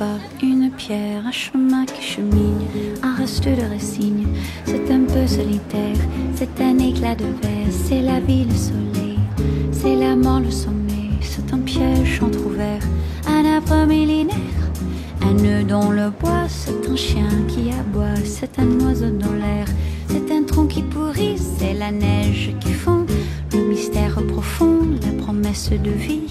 pas, une pierre, un chemin qui chemine, un reste de racines. C'est un peu solitaire, c'est un éclat de verre, c'est la vie, le soleil, c'est la mort, le sommet. C'est un piège entrouvert, un arbre millénaire, un nœud dans le bois. C'est un chien qui aboie, c'est un oiseau dans l'air, c'est un tronc qui pourrit, c'est la neige qui fond. Le mystère profond, la promesse de vie,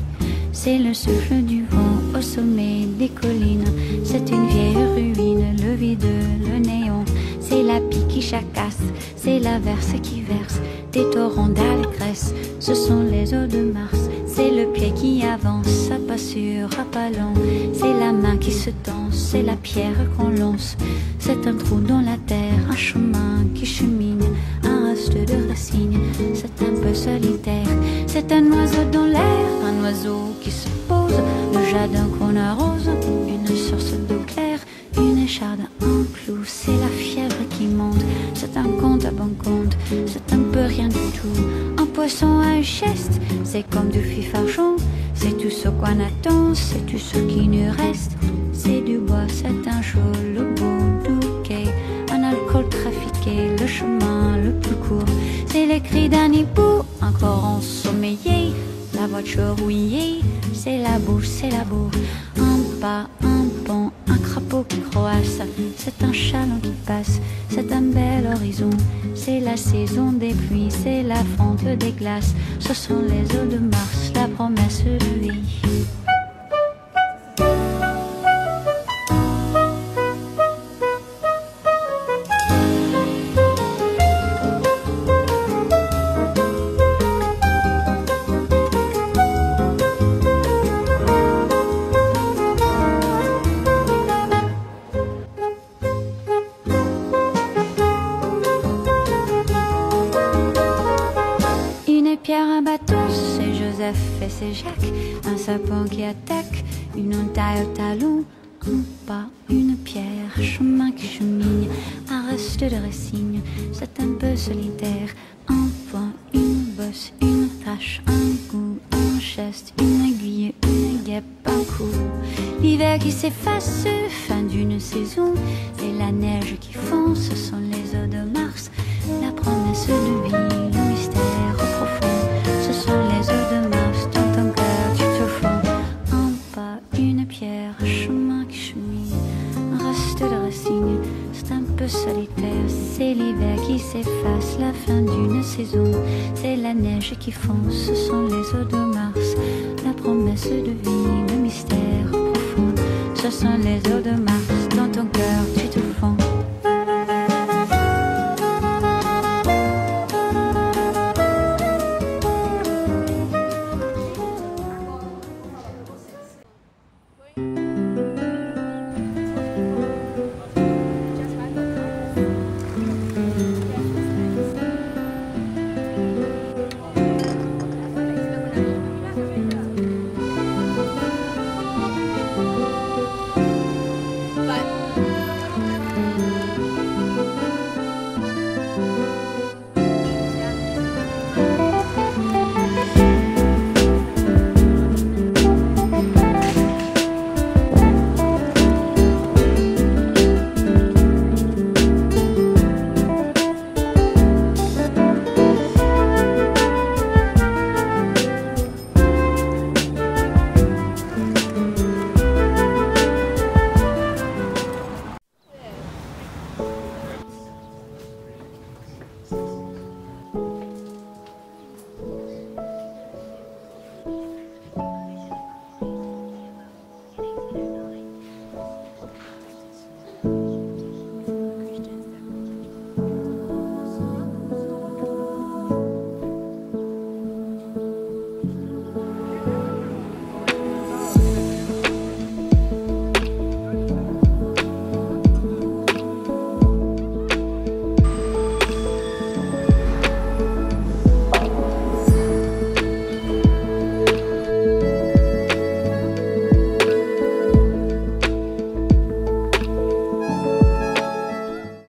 c'est le souffle du vent au sommet des collines. C'est une vieille ruine, le vide, le néant. C'est la pie qui chacasse, c'est l'averse qui verse des torrents d'allégresse. Ce sont les eaux de Mars, c'est le pied qui avance à pas sûr, à pas lent. C'est la main qui se tend, c'est la pierre qu'on lance. C'est un trou dans la terre, un chemin qui chemine, un reste de racines. C'est un peu solitaire, c'est un oiseau dans l'air, un oiseau qui se pose, le jardin qu'on arrose, une source d'eau claire, une écharde, un clou. C'est la fièvre qui monte, c'est un conte à bon compte, c'est un peu rien du tout. Un poisson à une geste, c'est comme du fifarchon. C'est tout ce qu'on attend, c'est tout ce qui nous reste. C'est du bois, c'est un jour, le beau bouquet, un alcool trafiqué, le chemin le plus court. C'est les cris d'un hibou, encore ensommeillé, la voiture rouillée. C'est la bouche, c'est la bourre, un pas, un pont, un crapaud qui croasse. C'est un chaland qui passe, c'est un bel horizon. C'est la saison des pluies, c'est la fonte des glaces. Ce sont les eaux de Mars, la promesse de vie. Pierre, un bateau, c'est Joseph et c'est Jacques. Un sapin qui attaque, une taille au talon. Un pas, une pierre, chemin qui chemine, un reste de racines. C'est un peu solitaire, un point, une bosse, une tache, un goût, un geste, une aiguille, une guêpe, un coup. L'hiver qui s'efface, fin d'une saison. C'est la neige qui fond, ce sont les eaux de Mars. La promesse de vie, le mystère profond. Ce sont les eaux de Mars, dans ton cœur tu te fonds. Un pas, une pierre, un chemin qui chemine, un reste de racines. C'est un peu solitaire, c'est l'hiver qui s'efface, la fin d'une saison. C'est la neige qui fond, ce sont les eaux de Mars. La promesse de vie, le mystère profond. Ce sont les eaux de Mars, dans ton cœur